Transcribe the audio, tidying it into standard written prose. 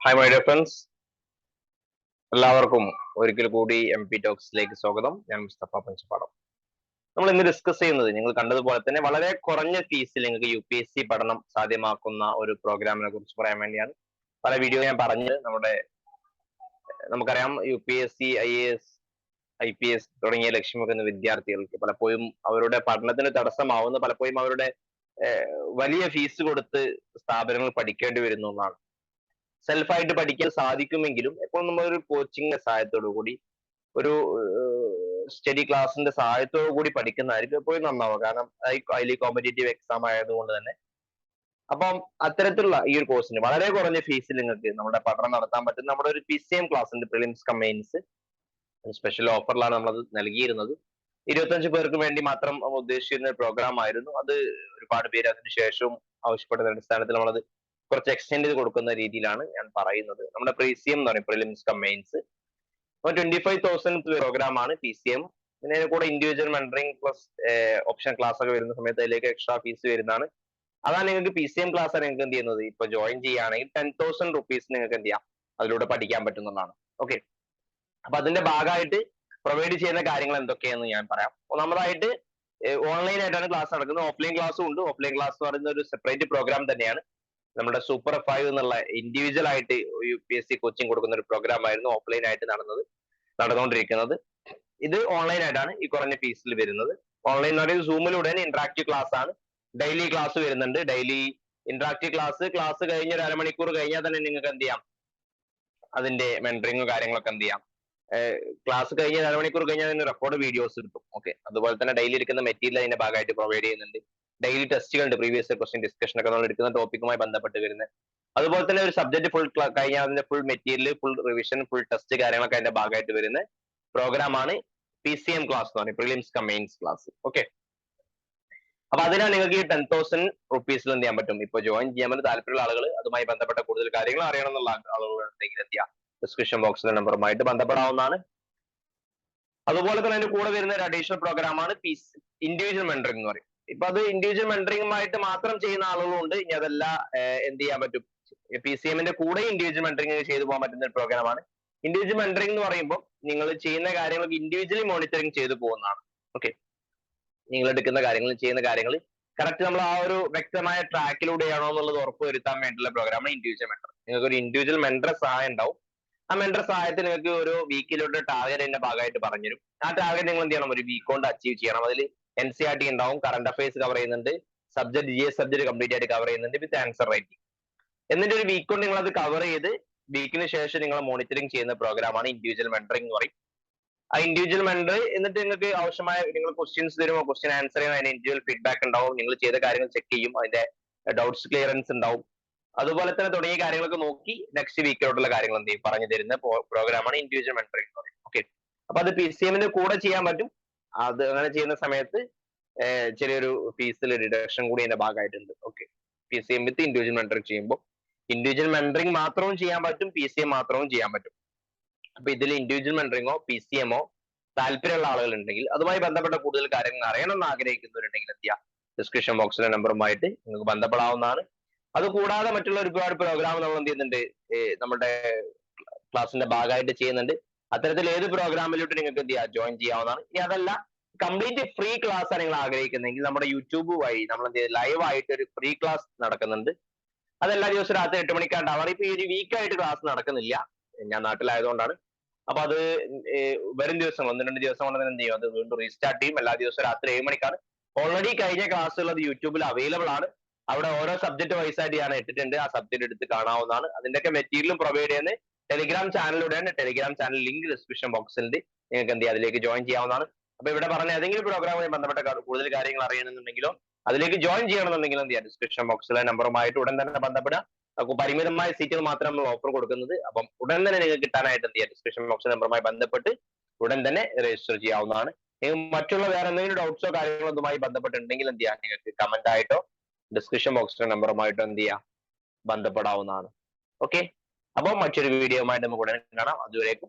Hi my dear friends, എല്ലാവർക്കും ഒരിക്കൽ കൂടി MP ടോക്സിലേക്ക് സ്വാഗതം. ഞാൻ മുസ്തഫ പഞ്ചപാടം. നമ്മൾ ഇന്ന് ഡിസ്കസ് ചെയ്യുന്നത് നിങ്ങൾ കണ്ടതുപോലെ തന്നെ വളരെ കുറഞ്ഞ ഫീസിൽ നിങ്ങൾക്ക് UPSC പഠനം സാധ്യമാക്കുന്ന ഒരു പ്രോഗ്രാമിനെ കുറിച്ച് പറയാൻ വേണ്ടിയാണ്. പല വീഡിയോ ഞാൻ പറഞ്ഞത് നമുക്കറിയാം UPSC, IAS, IPS തുടങ്ങിയ ലക്ഷ്യം വെക്കുന്ന വിദ്യാർത്ഥികൾക്ക് പലപ്പോഴും അവരുടെ പഠനത്തിന് തടസ്സമാവുന്ന പലപ്പോഴും അവരുടെ വലിയ ഫീസ് കൊടുത്ത് സ്ഥാപനങ്ങൾ പഠിക്കേണ്ടി വരുന്ന ഒന്നാണ്. സെൽഫായിട്ട് പഠിക്കാൻ സാധിക്കുമെങ്കിലും എപ്പോൾ നമ്മൾ ഒരു കോച്ചിങ്ങിന്റെ സഹായത്തോടു കൂടി ഒരു സ്റ്റഡി ക്ലാസിന്റെ സഹായത്തോടു കൂടി പഠിക്കുന്നതായിരിക്കും എപ്പോഴും നന്നാവുക. കാരണം ഹൈലി കോമ്പറ്റേറ്റീവ് എക്സാം ആയതുകൊണ്ട് തന്നെ. അപ്പം അത്തരത്തിലുള്ള ഈ ഒരു കോഴ്സിന് വളരെ കുറഞ്ഞ ഫീസിൽ നിങ്ങൾക്ക് നമ്മുടെ പഠനം നടത്താൻ പറ്റുന്ന നമ്മുടെ ഒരു PCM ക്ലാസ് ഉണ്ട്, പ്രിലിംസ് കം മെയിൻസ്. സ്പെഷ്യൽ ഓഫറിലാണ് നമ്മളത് നൽകിയിരുന്നത്. 25 പേർക്ക് വേണ്ടി മാത്രം ഉദ്ദേശിച്ചിരുന്ന പ്രോഗ്രാം ആയിരുന്നു അത്. ഒരുപാട് പേര് അതിനുശേഷവും ആവശ്യപ്പെടുന്ന അടിസ്ഥാനത്തിൽ നമ്മളത് കുറച്ച് എക്സ്റ്റെൻഡ് ചെയ്ത് കൊടുക്കുന്ന രീതിയിലാണ് ഞാൻ പറയുന്നത്. നമ്മുടെ PCM എന്ന് പറയും, പ്രിലിംസ് കം മെയിൻസ്. 25,000 പ്രോഗ്രാം ആണ് PCM. പിന്നെ അതിന്റെ കൂടെ individual mentoring plus option class ഒക്കെ വരുന്ന സമയത്ത് അതിലേക്ക് എക്സ്ട്രാ ഫീസ് വരുന്നതാണ്. അതാണ് നിങ്ങൾക്ക് PCM ക്ലാസ് ആണ് നിങ്ങൾക്ക് എന്ത് ചെയ്യുന്നത്, ഇപ്പൊ ജോയിൻ ചെയ്യുകയാണെങ്കിൽ 10,000 റുപ്പീസ് നിങ്ങൾക്ക് എന്ത് ചെയ്യാം, അതിലൂടെ പഠിക്കാൻ പറ്റുന്നതാണ്. ഓക്കെ, അപ്പൊ അതിന്റെ ഭാഗമായിട്ട് പ്രൊവൈഡ് ചെയ്യുന്ന കാര്യങ്ങൾ എന്തൊക്കെയാണെന്ന് ഞാൻ പറയാം. ഒന്നാമതായിട്ട് ഓൺലൈൻ ആയിട്ടാണ് ക്ലാസ് നടക്കുന്നത്. ഓഫ്ലൈൻ ക്ലാസ്സും ഉണ്ട്. ഓഫ്ലൈൻ ക്ലാസ് എന്ന് പറയുന്ന ഒരു സെപ്പറേറ്റ് പ്രോഗ്രാം തന്നെയാണ്. നമ്മുടെ സൂപ്പർ 5 എന്നുള്ള ഇൻഡിവിജ്വൽ ആയിട്ട് UPSC കോച്ചിങ് കൊടുക്കുന്ന ഒരു പ്രോഗ്രാം ആയിരുന്നു ഓഫ്ലൈൻ ആയിട്ട് നടന്നുകൊണ്ടിരിക്കുന്നത്. ഇത് ഓൺലൈൻ ആയിട്ടാണ് ഈ കുറഞ്ഞ ഫീസിൽ വരുന്നത്. ഓൺലൈൻ എന്ന് പറയുന്നത് സൂമിലൂടെ ഇന്ററാക്റ്റീവ് ക്ലാസ് ആണ്. ഡെയിലി ക്ലാസ് വരുന്നുണ്ട്. ഡെയിലി ഇന്ററാക്റ്റീവ് ക്ലാസ് കഴിഞ്ഞ ഒരു അരമണിക്കൂർ കഴിഞ്ഞാൽ തന്നെ നിങ്ങൾക്ക് എന്ത് ചെയ്യാം, അതിന്റെ മെന്ററിങ്ങും കാര്യങ്ങളൊക്കെ എന്ത് ചെയ്യാം, ക്ലാസ് കഴിഞ്ഞ അരമണിക്കൂർ കഴിഞ്ഞാൽ അതിന് റെക്കോർഡ് വീഡിയോസ് കിട്ടും. ഓക്കെ, അതുപോലെ തന്നെ ഡെയിലി എടുക്കുന്ന മെറ്റീരിയൽ അതിന്റെ ഭാഗമായിട്ട് പ്രൊവൈഡ് ചെയ്യുന്നുണ്ട്. ഡെയിലി ടെസ്റ്റുകളുണ്ട്, പ്രീവിയസ് ക്വസ്റ്റ്യൻ ഡിസ്കഷൻ ഒക്കെ നമ്മൾ എടുക്കുന്ന ടോപ്പിക്കുമായി ബന്ധപ്പെട്ട് വരുന്നത്. അതുപോലെ തന്നെ ഒരു സബ്ജക്ട് ഫുൾ കഴിഞ്ഞാൽ അതിന്റെ full material, full revision, full test കാര്യങ്ങളൊക്കെ അതിന്റെ ഭാഗമായിട്ട് വരുന്ന പ്രോഗ്രാമാണ് PCM ക്ലാസ് എന്ന് പറയുന്നത്, prelims come mains class. Okay, അപ്പൊ അതിനാണ് നിങ്ങൾക്ക് ഈ 10,000 റുപ്പീസിൽ എന്ത് ചെയ്യാൻ പറ്റും, ഇപ്പൊ ജോയിൻ ചെയ്യാൻ വേണ്ടി താല്പര്യമുള്ള ആളുകൾ, അതുമായി ബന്ധപ്പെട്ട കൂടുതൽ കാര്യങ്ങൾ അറിയണം എന്നുള്ള ആളുകൾ ഉണ്ടെങ്കിൽ എന്ത് ചെയ്യാം, ഡിസ്ക്രിപ്ഷൻ ബോക്സിലെ നമ്പറുമായിട്ട് ബന്ധപ്പെടാവുന്നതാണ്. അതുപോലെ തന്നെ അതിന്റെ കൂടെ വരുന്ന ഒരു അഡീഷണൽ പ്രോഗ്രാമാണ് ഇൻഡിവിജ്വൽ മെന്ററിംഗ് എന്ന് പറയും. ഇപ്പൊ അത് ഇൻഡിവിജ്വൽ മെന്ററിംഗുമായിട്ട് മാത്രം ചെയ്യുന്ന ആളുകളുണ്ട്. ഇനി അതല്ല എന്ത് ചെയ്യാൻ പറ്റും, PCMന്റെ കൂടെ ഇൻഡിവിജ്വൽ മെന്ററിംഗ് ചെയ്തു പോകാൻ പറ്റുന്ന ഒരു പ്രോഗ്രാമാണ്. ഇൻഡിവിജ്വൽ മെന്ററിംഗ് എന്ന് പറയുമ്പോൾ നിങ്ങൾ ചെയ്യുന്ന കാര്യങ്ങൾക്ക് ഇൻഡിവിജ്വലി മോണിറ്ററിംഗ് ചെയ്തു പോകുന്നതാണ്. ഓക്കെ, നിങ്ങൾ എടുക്കുന്ന കാര്യങ്ങൾ, ചെയ്യുന്ന കാര്യങ്ങൾ കറക്റ്റ് നമ്മൾ ആ ഒരു വ്യക്തമായ ട്രാക്കിലൂടെയാണോ എന്നുള്ളത് ഉറപ്പുവരുത്താൻ വേണ്ടിയുള്ള പ്രോഗ്രാമാണ് ഇൻഡിവിജ്വൽ മെന്റർ. നിങ്ങൾക്ക് ഒരു ഇൻഡിവിജ്വൽ മെന്റർ സഹായം ഉണ്ടാവും. ആ മെന്റർ സഹായത്തിൽ നിങ്ങൾക്ക് ഒരു വീക്കിലോട്ട് ടാർഗറ്റ് അതിന്റെ ഭാഗമായിട്ട് പറഞ്ഞുതരും. ആ ടാർഗറ്റ് നിങ്ങൾ എന്ത് ചെയ്യണം, ഒരു വീക്ക് കൊണ്ട് അച്ചീവ് ചെയ്യണം. അതിൽ NCERT ഉണ്ടാവും, കറണ്ട് അഫയേഴ്സ് കവർ ചെയ്യുന്നുണ്ട്, സബ്ജക്ട് GS സബ്ജക്ട് കംപ്ലീറ്റ് ആയിട്ട് കവർ ചെയ്യുന്നുണ്ട് വിത്ത് ആൻസർ റൈറ്റിംഗ്. എന്നിട്ട് ഒരു വീക്ക് കൊണ്ട് നിങ്ങൾ അത് കവർ ചെയ്ത് വീക്കിന് ശേഷം നിങ്ങൾ മോണിറ്ററിംഗ് ചെയ്യുന്ന പ്രോഗ്രാമാണ് ഇൻഡിവിജ്വൽ മെന്ററിംഗ് എന്ന് പറയും. ആ ഇൻഡിവിജ്വൽ മെന്റർ എന്നിട്ട് നിങ്ങൾക്ക് ആവശ്യമായ നിങ്ങൾ ക്വസ്റ്റ്യൻസ് തരുമോ, ക്വസ്റ്റ്യൻ ആൻസർ ചെയ്യുമ്പോൾ അതിന് ഇൻഡിവിജ്വൽ ഫീഡ്ബാക്ക് ഉണ്ടാവും. നിങ്ങൾ ചെയ്ത കാര്യങ്ങൾ ചെക്ക് ചെയ്യും, അതിന്റെ ഡൗട്ട്സ് ക്ലിയറൻസ് ഉണ്ടാവും. അതുപോലെ തന്നെ തുടങ്ങിയ കാര്യങ്ങളൊക്കെ നോക്കി നെക്സ്റ്റ് വീക്കിലോട്ടുള്ള കാര്യങ്ങൾ എന്ത് ചെയ്യും, പറഞ്ഞു തരുന്ന പ്രോഗ്രാമാണ് ഇൻഡിവിജ്വൽ മെന്ററിംഗ് എന്ന് പറയും. ഓക്കെ, അപ്പൊ അത് PCMന്റെ കൂടെ ചെയ്യാൻ പറ്റും. അത് അങ്ങനെ ചെയ്യുന്ന സമയത്ത് ചെറിയൊരു ഫീസിൽ ഡിഡക്ഷൻ കൂടി അതിന്റെ ഭാഗമായിട്ടുണ്ട്. Okay, PCM with individual mentoring ചെയ്യുമ്പോൾ ഇൻഡിവിജ്വൽ മെന്ററിംഗ് മാത്രവും ചെയ്യാൻ പറ്റും, PCM മാത്രവും ചെയ്യാൻ പറ്റും. അപ്പൊ ഇതിൽ ഇൻഡിവിജ്വൽ മെന്ററിംഗോ PCMോ താല്പര്യമുള്ള ആളുകൾ ഉണ്ടെങ്കിൽ, അതുമായി ബന്ധപ്പെട്ട കൂടുതൽ കാര്യങ്ങൾ അറിയണമെന്ന് ആഗ്രഹിക്കുന്നവരുണ്ടെങ്കിൽ എന്ത് ചെയ്യാം, ഡിസ്ക്രിപ്ഷൻ ബോക്സിലെ നമ്പറുമായിട്ട് നിങ്ങൾക്ക് ബന്ധപ്പെടാവുന്നതാണ്. അത് കൂടാതെ മറ്റുള്ള ഒരുപാട് പ്രോഗ്രാം നമ്മൾ എന്ത് ചെയ്യുന്നുണ്ട്, നമ്മുടെ ക്ലാസിന്റെ ഭാഗമായിട്ട് ചെയ്യുന്നുണ്ട്. അത്തരത്തിൽ ഏത് പ്രോഗ്രാമിലോട്ട് നിങ്ങൾക്ക് എന്ത് ചെയ്യാം, ജോയിൻ ചെയ്യാവുന്നതാണ്. ഇനി അതല്ല കംപ്ലീറ്റ് ഫ്രീ ക്ലാസ് ആണ് നിങ്ങൾ ആഗ്രഹിക്കുന്നതെങ്കിൽ നമ്മുടെ യൂട്യൂബ് വഴി നമ്മൾ എന്ത് ചെയ്യും, ലൈവ് ആയിട്ട് ഒരു ഫ്രീ ക്ലാസ് നടക്കുന്നുണ്ട്. അതെല്ലാ ദിവസവും രാത്രി 8 മണിക്കാണ്ടാവാറ്. ഇപ്പൊ ഈ ഒരു വീക്കായിട്ട് ക്ലാസ് നടക്കുന്നില്ല, ഞാൻ നാട്ടിലായതുകൊണ്ടാണ്. അപ്പൊ അത് വരും ദിവസം 1-2 ദിവസം കൊണ്ട് തന്നെ എന്ത് ചെയ്യും, അത് വീണ്ടും റീസ്റ്റാർട്ട് ചെയ്യും. എല്ലാ ദിവസവും രാത്രി 7 മണിക്കാണ്. ഓൾറെഡി കഴിഞ്ഞ ക്ലാസ്സുകൾ അത് യൂട്യൂബിൽ അവൈലബിൾ ആണ്. അവിടെ ഓരോ സബ്ജക്ട് വൈസ് ആയിട്ട് ഞാൻ ഇട്ടിട്ടുണ്ട്. ആ സബ്ജക്ട് എടുത്ത് കാണാവുന്നതാണ്. അതിന്റെയൊക്കെ മെറ്റീരിയലും പ്രൊവൈഡ് ചെയ്യുന്നത് ടെലിഗ്രാം ചാനലിലൂടെയാണ്. ടെലിഗ്രാം ചാനൽ ലിങ്ക് ഡിസ്ക്രിപ്ഷൻ ബോക്സിൽ നിങ്ങൾക്ക് എന്ത് ചെയ്യാം, അതിലേക്ക് ജോയിൻ ചെയ്യാവുന്നതാണ്. അപ്പൊ ഇവിടെ പറഞ്ഞ ഏതെങ്കിലും പ്രോഗ്രാമുമായി ബന്ധപ്പെട്ട കൂടുതൽ കാര്യങ്ങൾ അറിയണമെന്നുണ്ടെങ്കിലോ അതിലേക്ക് ജോയിൻ ചെയ്യണമെന്നുണ്ടെങ്കിലും എന്ത് ചെയ്യാം, ഡിസ്ക്രിപ്ഷൻ ബോക്സിലെ നമ്പറുമായിട്ട് ഉടൻ തന്നെ ബന്ധപ്പെടുക. പരിമിതമായ സീറ്റുകൾ മാത്രം നമ്മൾ ഓഫർ കൊടുക്കുന്നത്. അപ്പം ഉടൻ തന്നെ നിങ്ങൾക്ക് കിട്ടാനായിട്ട് എന്ത് ചെയ്യാം, ഡിസ്ക്രിപ്ഷൻ ബോക്സിലെ നമ്പറുമായി ബന്ധപ്പെട്ട് ഉടൻ തന്നെ രജിസ്റ്റർ ചെയ്യാവുന്നതാണ്. മറ്റുള്ള വേറെ എന്തെങ്കിലും ഡൗട്ട്സോ കാര്യങ്ങളോ ഇതുമായി ബന്ധപ്പെട്ടുണ്ടെങ്കിൽ എന്ത് ചെയ്യാം, നിങ്ങൾക്ക് കമന്റ് ആയിട്ടോ ഡിസ്ക്രിപ്ഷൻ ബോക്സിലെ നമ്പറുമായിട്ടോ എന്ത് ചെയ്യാം, ബന്ധപ്പെടാവുന്നതാണ്. ഓക്കെ, അപ്പോൾ മറ്റൊരു വീഡിയോയുമായിട്ട് നമുക്ക് ഉടനെ കാണാം. അതുവരേക്കും